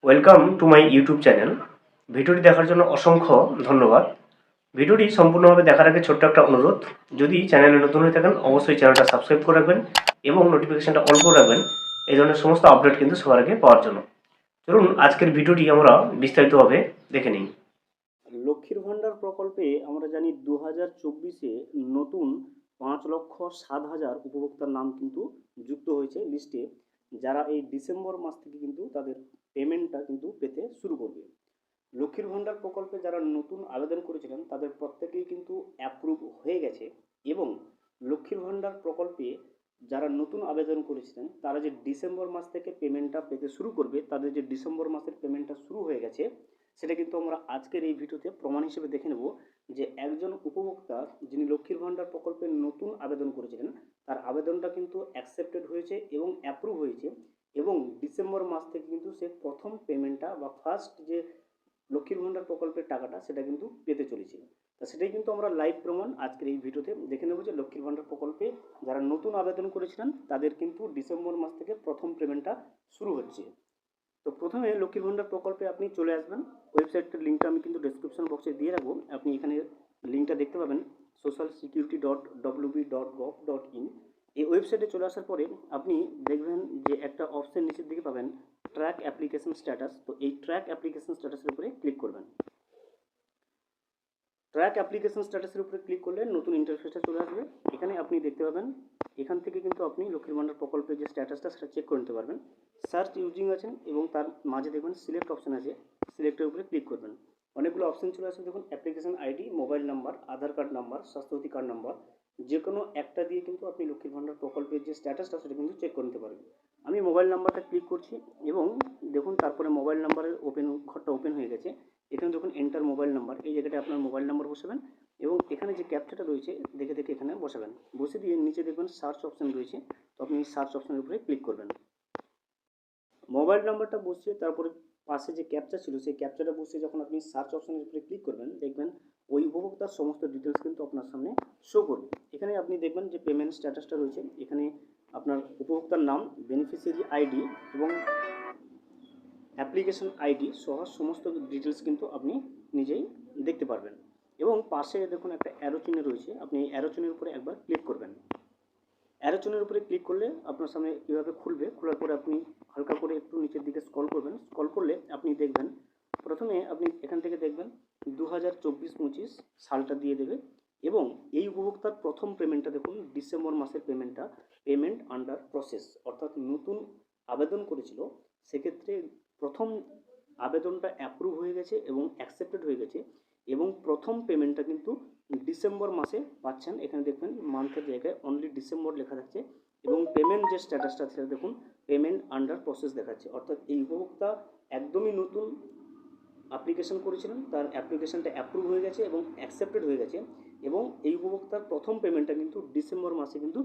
Welcome to my YouTube channel. ভিডিওটি দেখার জন্য অসংখ্য ধন্যবাদ। ভিডিওটি সম্পূর্ণভাবে দেখার আগে ছোট্ট একটা অনুরোধ, যদি চ্যানেলে নতুন হয়ে থাকেন অবশ্যই চ্যানেলটা সাবস্ক্রাইব করে রাখবেন এবং নোটিফিকেশনটা অন করে রাখবেন এই ধরনের সমস্ত আপডেট কিন্তু সবার আগে পাওয়ার জন্য। চলুন আজকের ভিডিওটি আমরা বিস্তারিতভাবে দেখে নিই। লক্ষ্মীর ভাণ্ডার প্রকল্পে আমরা জানি 2024-এ নতুন 5,07,000 উপভোক্তার নাম কিন্তু যুক্ত হয়েছে লিস্টে, যারা এই ডিসেম্বর মাস থেকে কিন্তু তাদের পেমেন্টটা কিন্তু পেতে শুরু করবে। লক্ষ্মীর ভাণ্ডার প্রকল্পে যারা নতুন আবেদন করেছিলেন তাদের প্রত্যেকেই কিন্তু অ্যাপ্রুভ হয়ে গেছে, এবং লক্ষ্মীর ভাণ্ডার প্রকল্পে যারা নতুন আবেদন করেছিলেন তারা যে ডিসেম্বর মাস থেকে পেমেন্টটা পেতে শুরু করবে, তাদের যে ডিসেম্বর মাসের পেমেন্টটা শুরু হয়ে গেছে সেটা কিন্তু আমরা আজকের এই ভিডিওতে প্রমাণ হিসেবে দেখে নেব যে একজন উপভোক্তা যিনি লক্ষ্মীর ভাণ্ডার প্রকল্পে নতুন আবেদন করেছিলেন তার আবেদনটা কিন্তু অ্যাকসেপ্টেড হয়েছে এবং অ্যাপ্রুভ হয়েছে, এবং ডিসেম্বর মাস থেকে কিন্তু সে প্রথম পেমেন্টটা বা ফার্স্ট যে লক্ষ্মীর ভাণ্ডার প্রকল্পের টাকাটা সেটা কিন্তু পেতে চলেছে। তা সেটাই কিন্তু আমরা লাইভ প্রমাণ আজকের এই ভিডিওতে দেখে নেব যে লক্ষ্মীর ভাণ্ডার প্রকল্পে যারা নতুন আবেদন করেছিলেন তাদের কিন্তু ডিসেম্বর মাস থেকে প্রথম পেমেন্টটা শুরু হচ্ছে। তো প্রথমে লক্ষ্মীর ভাণ্ডার প্রকল্পে আপনি চলে আসবেন। ওয়েবসাইটটার লিঙ্কটা আমি কিন্তু ডেসক্রিপশন বক্সে দিয়ে রাখবো, আপনি এখানে লিঙ্কটা দেখতে পাবেন socialsecurity.wb.gov.in। এই ওয়েবসাইটে চলে আসার পরে আপনি দেখবেন যে একটা অপশন নিচের দিকে পাবেন ট্র্যাক অ্যাপ্লিকেশন স্ট্যাটাস। তো এই ট্র্যাক অ্যাপ্লিকেশন স্ট্যাটাসের উপরে ক্লিক করবেন। ট্র্যাক অ্যাপ্লিকেশন স্ট্যাটাসের উপরে ক্লিক করলে নতুন ইন্টারফেসটা চলে আসবে। এখানে আপনি দেখতে পাবেন, এখান থেকে কিন্তু আপনি লক্ষ্মীর ভাণ্ডার প্রকল্পের যে স্ট্যাটাসটা সেটা চেক করে নিতে পারবেন। সার্চ ইউজিং আছেন এবং তার মাঝে দেখবেন সিলেক্ট অপশন আছে, সিলেক্টের উপরে ক্লিক করবেন। অনেকগুলো অপশন চলে আসবে, দেখুন application ID, mobile number, Aadhaar card number, Swasthyasathi card number, যে কোনো একটা দিয়ে কিন্তু আপনি লক্ষ্মীর ভাণ্ডার প্রকল্পের যে স্ট্যাটাসটা সেটা কিন্তু চেক করে নিতে পারবেন। আমি মোবাইল নাম্বারটা ক্লিক করছি এবং দেখুন তারপরে মোবাইল নাম্বারের ঘরটা ওপেন হয়ে গেছে। এখানে দেখুন এন্টার মোবাইল নাম্বার, এই জায়গাটায় আপনার মোবাইল নাম্বার বসাবেন এবং এখানে যে ক্যাপচাটা রয়েছে দেখে দেখে এখানে বসাবেন। বসে দিয়ে নিচে দেখবেন সার্চ অপশন রয়েছে, তো আপনি সার্চ অপশনের উপরে ক্লিক করবেন। মোবাইল নাম্বারটা বসিয়ে তারপরে পাশে যে ক্যাপচা ছিল সেই ক্যাপচাটা বসিয়ে যখন আপনি সার্চ অপশনের উপরে ক্লিক করবেন দেখবেন ওই উপভোক্তার সমস্ত ডিটেলস কিন্তু আপনার সামনে শো করবে। এখানে আপনি দেখবেন যে পেমেন্ট স্ট্যাটাসটা রয়েছে, এখানে আপনার উপভোক্তার নাম, বেনিফিশিয়ারি আইডি এবং অ্যাপ্লিকেশন আইডি সহ সমস্ত ডিটেলস কিন্তু আপনি নিজেই দেখতে পারবেন। এবং পাশে দেখুন একটা অ্যারো চিহ্ন রয়েছে, আপনি এই অ্যারো চিহ্নের উপরে একবার ক্লিক করবেন। অ্যারো চিহ্নের উপরে ক্লিক করলে আপনার সামনে কীভাবে খুলবে, খোলার পরে আপনি হালকা করে একটু নিচের দিকে স্ক্রল করবেন। স্ক্রল করলে আপনি দেখবেন প্রথমে আপনি এখান থেকে দেখবেন 2024-25 সালটা দিয়ে দেবে, এবং এই উপভোক্তার প্রথম পেমেন্টটা দেখুন ডিসেম্বর মাসের পেমেন্টটা পেমেন্ট আন্ডার প্রসেস, অর্থাৎ নতুন আবেদন করেছিল সেক্ষেত্রে প্রথম আবেদনটা অ্যাপ্রুভ হয়ে গেছে এবং অ্যাকসেপ্টেড হয়ে গেছে, এবং প্রথম পেমেন্টটা কিন্তু ডিসেম্বর মাসে পাচ্ছেন। এখানে দেখবেন মান্থের জায়গায় অনলি ডিসেম্বর লেখা থাকছে, এবং পেমেন্ট যে স্ট্যাটাসটা সেটা দেখুন পেমেন্ট আন্ডার প্রসেস দেখাচ্ছে, অর্থাৎ এই উপভোক্তা একদমই নতুন অ্যাপ্লিকেশন করেছিলেন, তার অ্যাপ্লিকেশনটা অ্যাপ্রুভ হয়ে গেছে এবং অ্যাকসেপ্টেড হয়ে গেছে, এবং এই উপভোক্তার প্রথম পেমেন্টটা কিন্তু ডিসেম্বর মাসে কিন্তু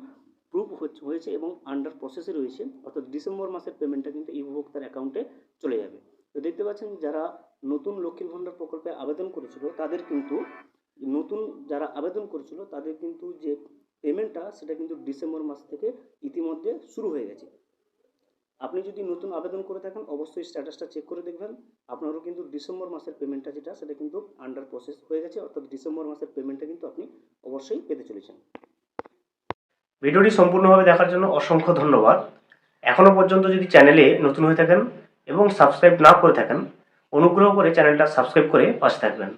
প্রুভ হয়েছে এবং আন্ডার প্রসেসে রয়েছে, অর্থাৎ ডিসেম্বর মাসের পেমেন্টটা কিন্তু এই উপভোক্তার অ্যাকাউন্টে চলে যাবে। তো দেখতে পাচ্ছেন যারা নতুন লক্ষ্মীর ভাণ্ডার প্রকল্পে আবেদন করেছিল তাদের কিন্তু যারা আবেদন করেছিল তাদের কিন্তু যে পেমেন্টটা সেটা কিন্তু ডিসেম্বর মাস থেকে ইতিমধ্যে শুরু হয়ে গেছে। আপনি যদি নতুন আবেদন করে থাকেন অবশ্যই স্ট্যাটাসটা চেক করে দেখবেন, আপনারও কিন্তু ডিসেম্বর মাসের পেমেন্টটা যেটা সেটা কিন্তু আন্ডার প্রসেস হয়ে গেছে, অর্থাৎ ডিসেম্বর মাসের পেমেন্টটা কিন্তু আপনি অবশ্যই পেতে চলেছেন। ভিডিওটি সম্পূর্ণভাবে দেখার জন্য অসংখ্য ধন্যবাদ। এখনও পর্যন্ত যদি চ্যানেলে নতুন হয়ে থাকেন এবং সাবস্ক্রাইব না করে থাকেন অনুগ্রহ করে চ্যানেলটা সাবস্ক্রাইব করে পাশে থাকবেন।